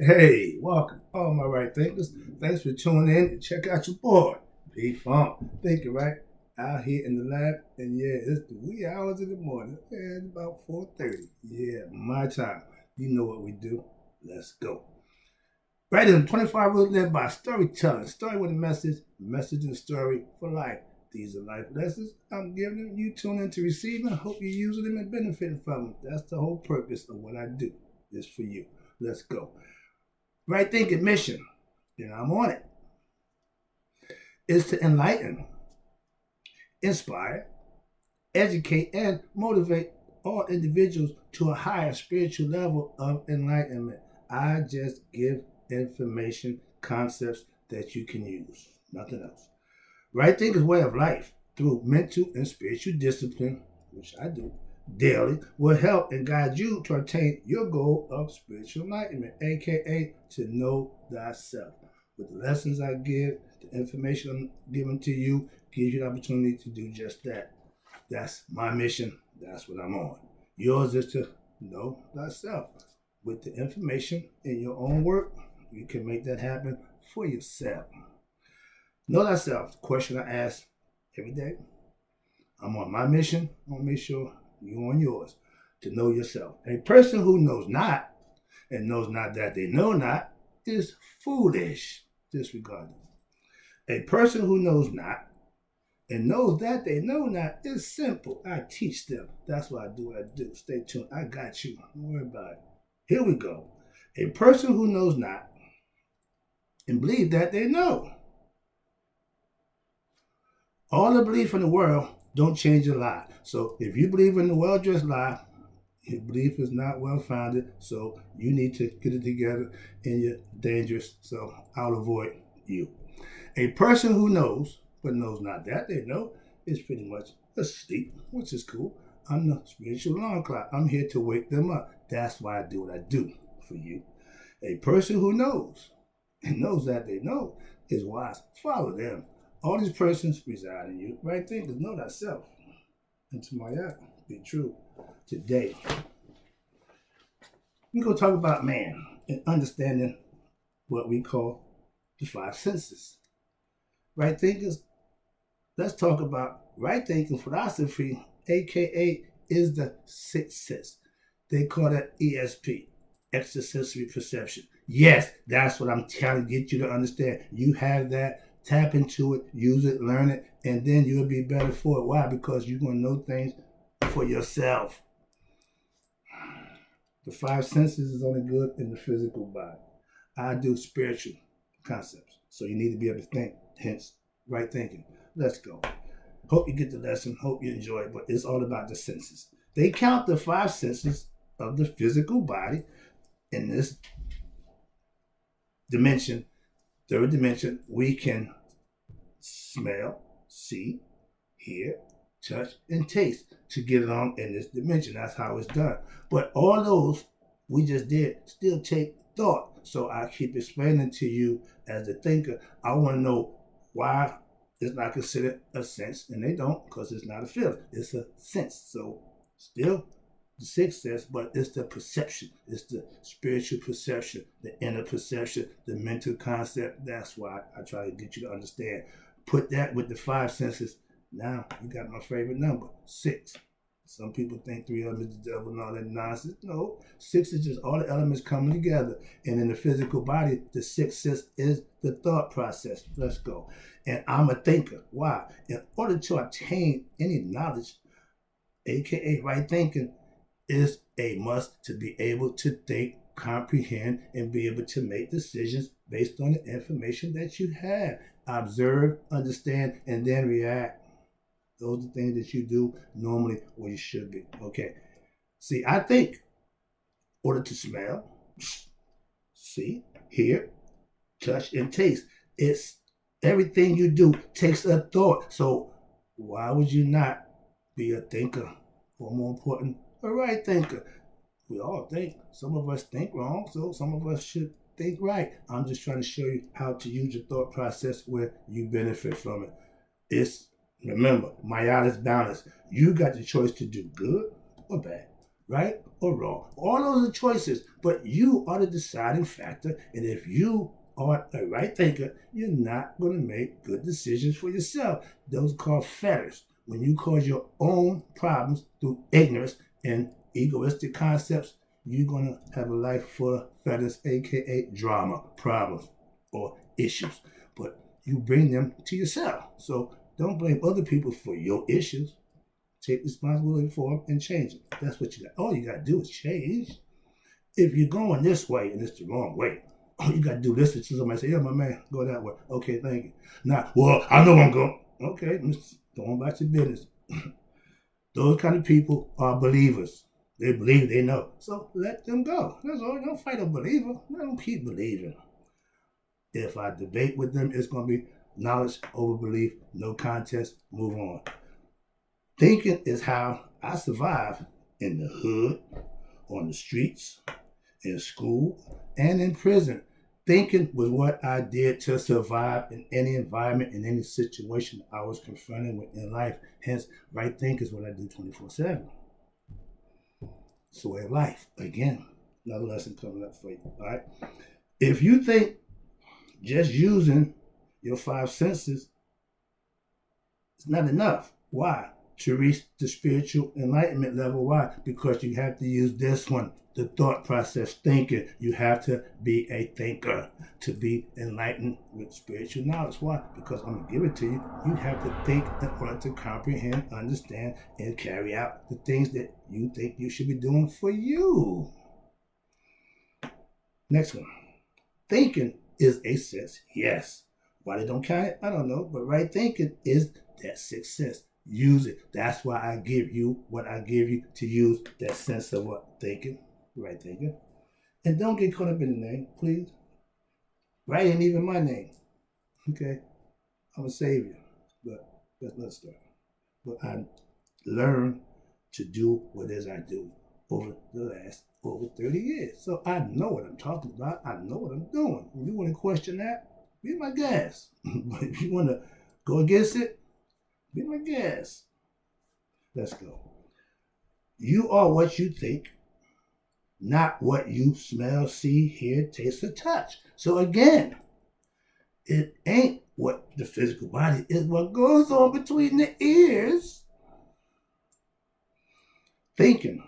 Hey, welcome, all my right thinkers. Thanks for tuning in and check out your boy, P Funk. Thinking right out here in the lab, and yeah, it's the wee hours of the morning. Yeah, it's about 4:30. Yeah, my time. You know what we do. Let's go. Right in 25 rules led by storytelling. Story with a message and story for life. These are life lessons I'm giving them. You tune in to receive them. Hope you're using them and benefiting from them. That's the whole purpose of what I do. It's for you. Let's go. Right thinking mission, I'm on it, is to enlighten, inspire, educate, and motivate all individuals to a higher spiritual level of enlightenment. I just give information, concepts that you can use, nothing else. Right thinking way of life through mental and spiritual discipline, which I do daily, will help and guide you to attain your goal of spiritual enlightenment, aka to know thyself. With the lessons I give, the information I'm giving to you gives you the opportunity to do just that. That's my mission. That's what I'm on. Yours is to know thyself. With the information in your own work, you can make that happen for yourself. Know thyself. The question I ask every day. I'm on my mission. I want to make sure you're on yours. To know yourself. A person who knows not and knows not that they know not is foolish. Disregard them. A person who knows not and knows that they know not is simple. I teach them. That's why I do what I do. Stay tuned. I got you. Don't worry about it. Here we go. A person who knows not and believe that they know. All the belief in the world don't change your lie. So if you believe in the well-dressed lie, your belief is not well-founded. So you need to get it together and you're dangerous. So I'll avoid you. A person who knows, but knows not that they know, is pretty much asleep, which is cool. I'm the spiritual alarm clock. I'm here to wake them up. That's why I do what I do for you. A person who knows and knows that they know is wise. Follow them. All these persons reside in you. Right thinkers, know thyself. And to my act, be true. Today, we're going to talk about man and understanding what we call the five senses. Right thinkers, let's talk about right thinking philosophy, aka is the sixth sense. They call that ESP, extrasensory perception. Yes, that's what I'm trying to get you to understand. You have that. Tap into it, use it, learn it, and then you'll be better for it. Why? Because you're going to know things for yourself. The five senses is only good in the physical body. I do spiritual concepts. So you need to be able to think, hence right thinking. Let's go. Hope you get the lesson. Hope you enjoy it. But it's all about the senses. They count the five senses of the physical body in this dimension. Third dimension, we can smell, see, hear, touch, and taste to get along in this dimension. That's how it's done. But all those we just did still take thought. So I keep explaining to you as a thinker, I want to know why it's not considered a sense, and they don't, because it's not a feeling. It's a sense. So still the sixth sense, but it's the perception. It's the spiritual perception, the inner perception, the mental concept. That's why I try to get you to understand. Put that with the five senses. Now you got my favorite number, 6. Some people think 3 elements is the devil and all that nonsense. No, 6 is just all the elements coming together. And in the physical body, the sixth sense is the thought process. Let's go. And I'm a thinker. Why? In order to obtain any knowledge, aka right thinking, is a must to be able to think, comprehend, and be able to make decisions based on the information that you have. Observe, understand, and then react. Those are things that you do normally or you should be. Okay. See, I think in order to smell, see, hear, touch, and taste, it's everything you do takes a thought. So why would you not be a thinker? Or more important, a right thinker. We all think. Some of us think wrong, so some of us should think right. I'm just trying to show you how to use your thought process where you benefit from it. It's, remember, Maya's balance. You got the choice to do good or bad, right or wrong. All those are choices, but you are the deciding factor. And if you are a right thinker, you're not going to make good decisions for yourself. Those are called fetters. When you cause your own problems through ignorance and egoistic concepts, you're going to have a life full of fetters, aka drama, problems, or issues. But you bring them to yourself. So don't blame other people for your issues. Take responsibility for them and change it. That's what you got. All you got to do is change. If you're going this way and it's the wrong way, all you got to do this to somebody say, yeah, my man, go that way. Okay, thank you. Now, well, I know I'm going. Okay, go on about your business. Those kind of people are believers. They believe they know. So let them go. That's all. Don't fight a believer. Let them keep believing. If I debate with them, it's going to be knowledge over belief, no contest, move on. Thinking is how I survive in the hood, on the streets, in school, and in prison. Thinking was what I did to survive in any environment, in any situation I was confronted with in life. Hence, right thinking is what I do 24/7. It's the way of life. Again, another lesson coming up for you. All right. If you think just using your five senses is not enough, why? To reach the spiritual enlightenment level. Why? Because you have to use this one, the thought process, thinking. You have to be a thinker to be enlightened with spiritual knowledge. Why? Because I'm going to give it to you. You have to think in order to comprehend, understand, and carry out the things that you think you should be doing for you. Next one. Thinking is a sense. Yes. Why they don't count it? I don't know. But right thinking is that sixth sense. Use it. That's why I give you what I give you, to use that sense of what? Thinking. Right thinking. And don't get caught up in the name, please. Right ain't even my name. Okay? I'm a savior. But let's start. But I learned to do what it is I do over the last over 30 years. So I know what I'm talking about. I know what I'm doing. If you want to question that, be my guest. But if you want to go against it, be my guest. Let's go. You are what you think, not what you smell, see, hear, taste, or touch. So again, it ain't what the physical body is, what goes on between the ears. Thinking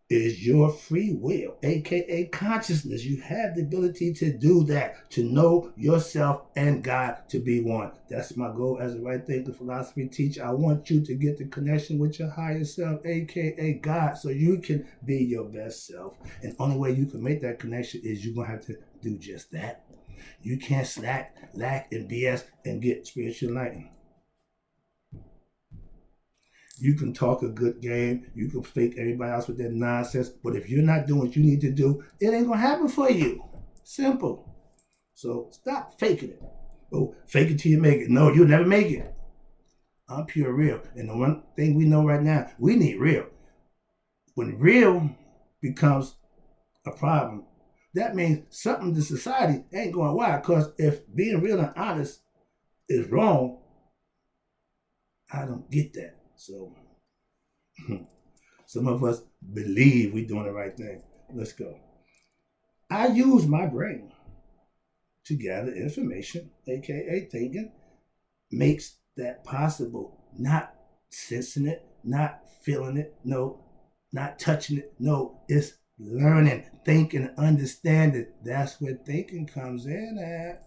is your free will, aka consciousness. You have the ability to do that, to know yourself and God to be one. That's my goal as a right thinker, philosophy teacher. I want you to get the connection with your higher self, aka God, so you can be your best self. And the only way you can make that connection is you're going to have to do just that. You can't slack, lack, and BS and get spiritual enlightenment. You can talk a good game. You can fake everybody else with that nonsense. But if you're not doing what you need to do, it ain't going to happen for you. Simple. So stop faking it. Oh, fake it till you make it. No, you'll never make it. I'm pure real. And the one thing we know right now, we need real. When real becomes a problem, that means something in society ain't going wild. Because if being real and honest is wrong, I don't get that. So some of us believe we're doing the right thing. Let's go. I use my brain to gather information, aka thinking, makes that possible. Not sensing it, not feeling it, no, not touching it, no, it's learning, thinking, understanding. That's where thinking comes in at.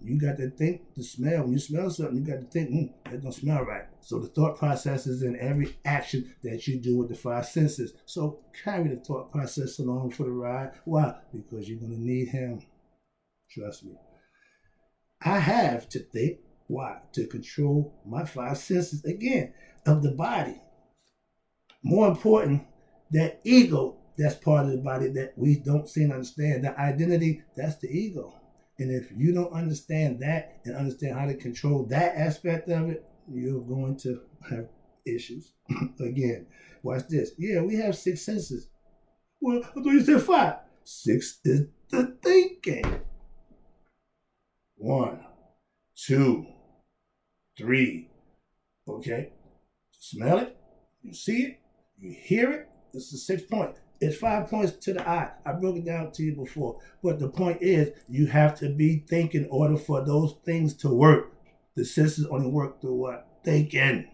You got to think, to smell. When you smell something, you got to think, that don't smell right. So the thought process is in every action that you do with the five senses. So carry the thought process along for the ride. Why? Because you're going to need him. Trust me. I have to think. Why? To control my five senses, again, of the body. More important, that ego, that's part of the body that we don't seem to understand. The identity, that's the ego. And if you don't understand that and understand how to control that aspect of it, you're going to have issues. Again, watch this. Yeah, we have six senses. Well, I thought you said five. Six is the thinking. 1, 2, 3. Okay? Smell it. You see it. You hear it. It's the 6 point. It's 5 points to the eye. I broke it down to you before. But the point is, you have to be thinking in order for those things to work. The senses only work through what? Thinking.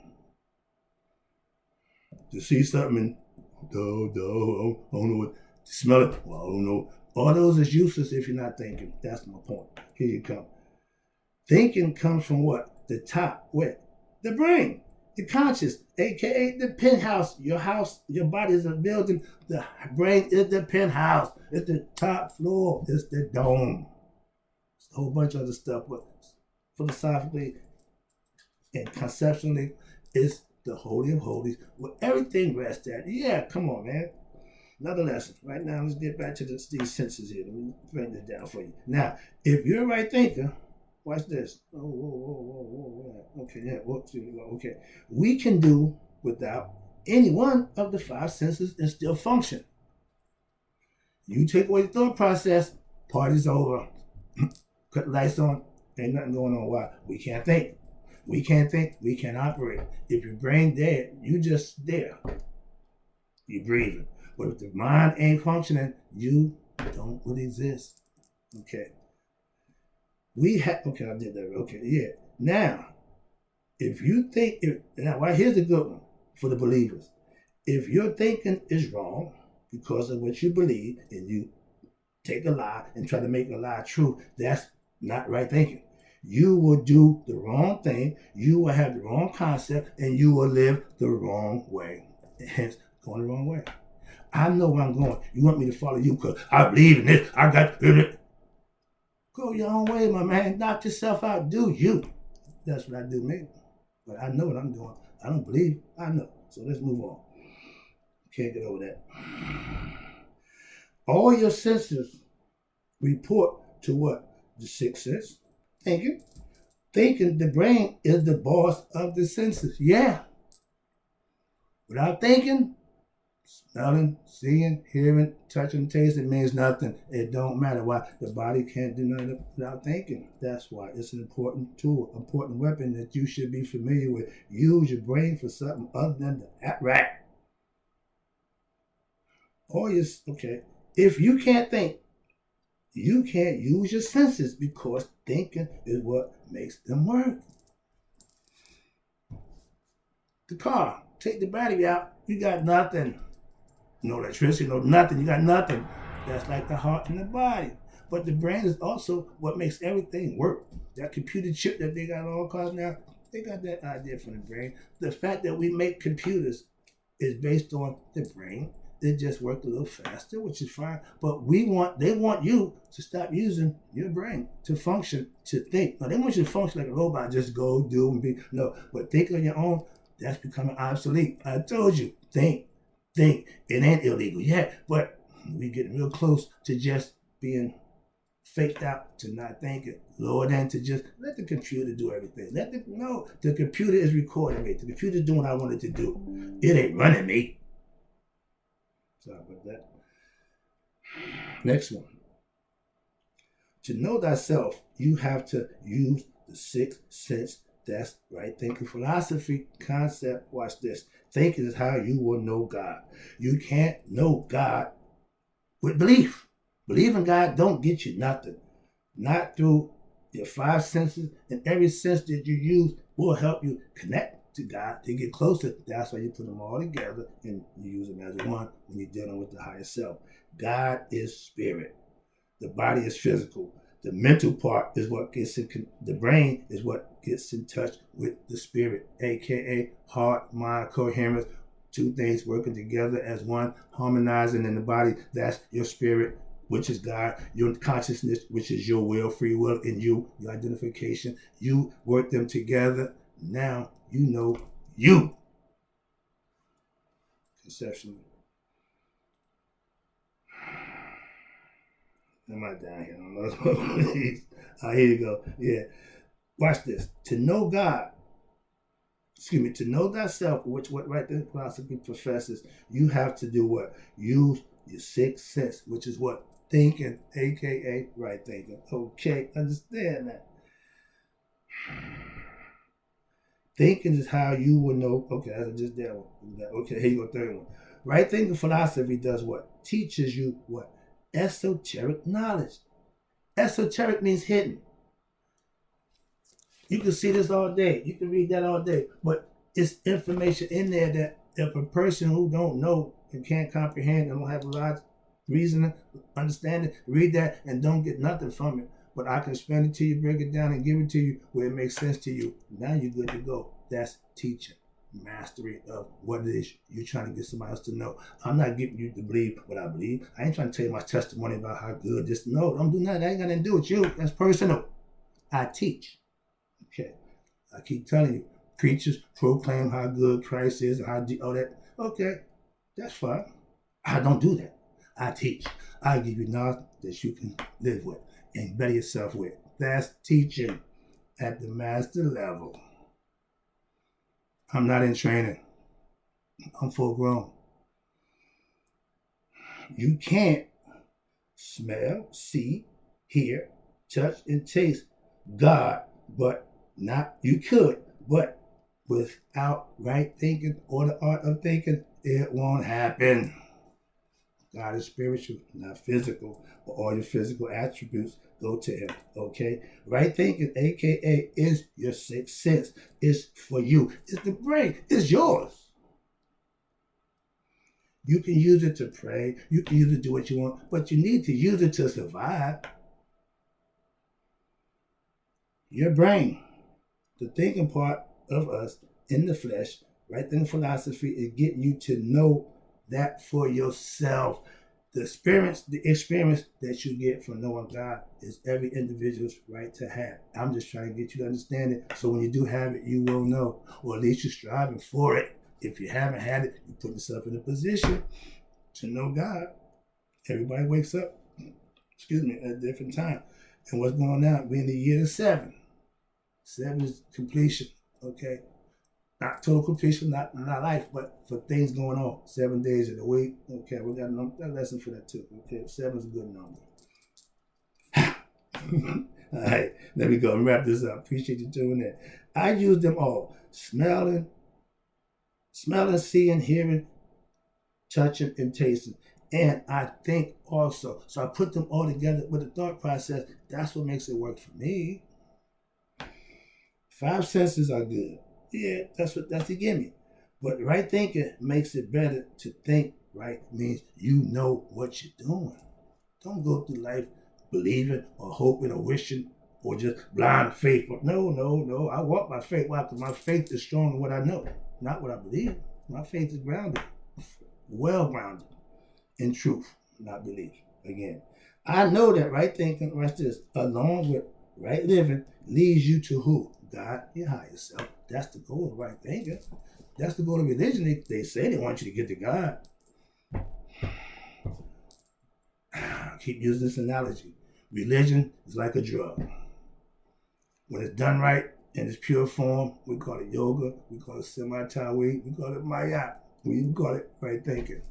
To see something, I don't know what. To smell it, well, I don't know. All those is useless if you're not thinking. That's my point. Here you come. Thinking comes from what? The top. Where? The brain. The conscious, aka the penthouse. Your house, your body is a building. The brain is the penthouse. It's the top floor. It's the dome. It's a whole bunch of other stuff, but philosophically and conceptually, it's the Holy of Holies, where everything rests at. Yeah, come on, man. Another lesson. Right now, let's get back to these senses here. Let me bring this down for you. Now, if you're a right thinker, watch this. Whoa. Okay, yeah, okay. We can do without any one of the 5 senses and still function. You take away the thought process, party's over. Cut the lights on, ain't nothing going on. Why? We can't think. We can't think, we can't operate. If your brain dead, you just there. You're breathing. But if the mind ain't functioning, you don't really exist. Okay. Okay, I did that. Okay, yeah. Now, if you think, here's the good one for the believers. If your thinking is wrong because of what you believe, and you take a lie and try to make a lie true, that's not right thinking. You will do the wrong thing, you will have the wrong concept, and you will live the wrong way. Hence, going the wrong way. I know where I'm going. You want me to follow you because I believe in this. I got it. Go your own way, my man. Knock yourself out. Do you. That's what I do, man. But I know what I'm doing. I don't believe. I know. So let's move on. Can't get over that. All your senses report to what? The 6th sense. Thinking. Thinking, the brain is the boss of the senses. Yeah. Without thinking, smelling, seeing, hearing, touching, tasting means nothing. It don't matter. Why? The body can't do nothing without thinking. That's why it's an important tool, important weapon that you should be familiar with. Use your brain for something other than the rat. Okay. If you can't think, you can't use your senses because thinking is what makes them work. The car, take the battery out, you got nothing. No electricity, no nothing, you got nothing. That's like the heart and the body. But the brain is also what makes everything work. That computer chip that they got in all cars now, they got that idea from the brain. The fact that we make computers is based on the brain. It just worked a little faster, which is fine. But they want you to stop using your brain to function, to think. No, they want you to function like a robot, just go, do, and be. No, but think on your own, that's becoming obsolete. I told you, think. It ain't illegal yet, but we getting real close to just being faked out, to not thinking, lower than to just let the computer do everything. The computer is recording me. The computer is doing what I want it to do. It ain't running me. Sorry about that. Next one. To know thyself, you have to use the 6th sense. That's right thinking philosophy concept. Watch this. Thinking is how you will know God. You can't know God with belief. Believe in God don't get you nothing. Not through your 5 senses, and every sense that you use will help you connect to God to get closer. That's why you put them all together and you use them as one when you're dealing with the higher self. God is spirit. The body is physical. The mental part is what gets in, the brain is what gets in touch with the spirit, aka heart, mind, coherence, 2 things working together as one, harmonizing in the body. That's your spirit, which is God, your consciousness, which is your will, free will, and your identification. You work them together. Now you know you. Conceptually. Am I down here? I don't know. Here you go. Yeah. Watch this. To know God, to know thyself, which what right there philosophy professes, you have to do what? Use your 6th sense, which is what? Thinking, aka right thinking. Okay, understand that. Thinking is how you will know. Okay, I just did one. Okay, here you go, 3rd one. Right thinking philosophy does what? Teaches you what? Esoteric knowledge. Esoteric means hidden. You can see this all day. You can read that all day. But it's information in there that if a person who don't know and can't comprehend and don't have a lot of reasoning, understanding, read that and don't get nothing from it. But I can explain it to you, break it down, and give it to you where it makes sense to you. Now you're good to go. That's teaching. Mastery of what it is you're trying to get somebody else to know. I'm not getting you to believe what I believe. I ain't trying to tell you my testimony about how good this. No, don't do nothing. That ain't got nothing to do with you. That's personal. I teach. Okay. I keep telling you, preachers proclaim how good Christ is and how all that. Okay, that's fine. I don't do that. I teach. I give you knowledge that you can live with and better yourself with. That's teaching at the master level. I'm not in training. I'm full grown. You can't smell, see, hear, touch, and taste God, but not you could, but without right thinking or the art of thinking, it won't happen. God is spiritual, not physical, but all your physical attributes go to him, okay? Right thinking, aka, is your sixth sense. It's for you. It's the brain. It's yours. You can use it to pray. You can use it to do what you want, but you need to use it to survive. Your brain, the thinking part of us in the flesh, right thinking philosophy is getting you to know that for yourself. The experience that you get from knowing God is every individual's right to have. I'm just trying to get you to understand it. So when you do have it, you will know, or at least you're striving for it. If you haven't had it, you put yourself in a position to know God. Everybody wakes up, at a different time. And what's going on? We're in the year of 7. 7 is completion, okay? Not total completion, not life, but for things going on. 7 days in a week. Okay, we got a lesson for that too. Okay, 7 is a good number. All right, there we go. I'm wrap this up. Appreciate you doing that. I use them all. Smelling, seeing, hearing, touching, and tasting. And I think also. So I put them all together with a thought process. That's what makes it work for me. 5 senses are good. Yeah, that's the gimme. But right thinking makes it better to think right means you know what you're doing. Don't go through life believing or hoping or wishing or just blind faith. No. I walk by faith. Why? Because my faith is strong in what I know, not what I believe. My faith is grounded, well grounded in truth, not belief. Again, I know that right thinking, rest this, along with right living, leads you to who? God, your higher self. That's the goal of right thinking. That's the goal of religion. They say they want you to get to God. I keep using this analogy. Religion is like a drug. When it's done right in its pure form, we call it yoga, we call it semi-tawi, we call it maya, we call it right thinking.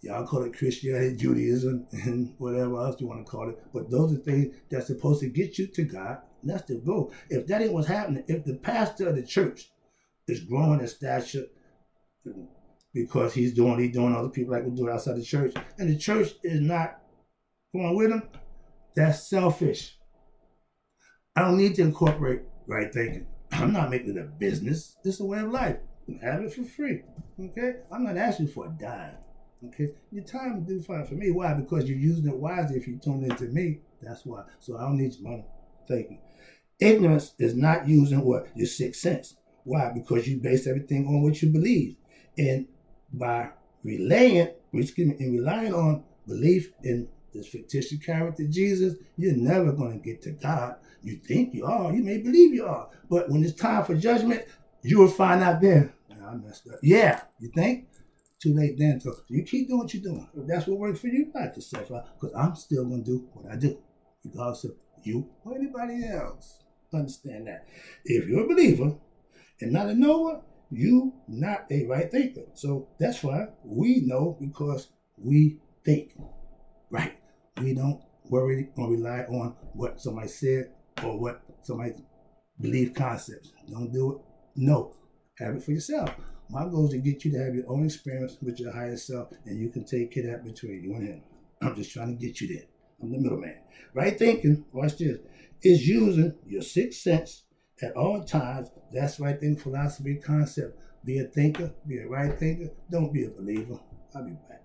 Y'all call it Christianity, Judaism, and whatever else you want to call it. But those are things that's supposed to get you to God. And that's the goal. If that ain't what's happening, if the pastor of the church is growing in stature because he's doing other people like we do outside the church, and the church is not going with him, that's selfish. I don't need to incorporate right thinking. I'm not making it a business. It's a way of life. You can have it for free. Okay? I'm not asking for a dime. Okay, your time will do fine for me. Why? Because you're using it wisely. If you tune into me, that's why. So I don't need your money. Thank you. Ignorance is not using what? Your sixth sense. Why? Because you base everything on what you believe. And by relying on belief in this fictitious character, Jesus, you're never going to get to God. You think you are. You may believe you are. But when it's time for judgment, you will find out then. I messed up. Yeah, you think? Too late then. So you keep doing what you're doing. If that's what works for you, knock yourself out. Because I'm still going to do what I do, regardless of you or anybody else. Understand that. If you're a believer and not a knower, you not a right thinker. So that's why we know, because we think right. We don't worry or rely on what somebody said or what somebody believe concepts. Don't do it. No. Have it for yourself. My goal is to get you to have your own experience with your higher self, and you can take care of that between you and him. I'm just trying to get you there. I'm the middleman. Right thinking, watch this, is using your sixth sense at all times. That's right thinking philosophy concept. Be a thinker, be a right thinker. Don't be a believer. I'll be back.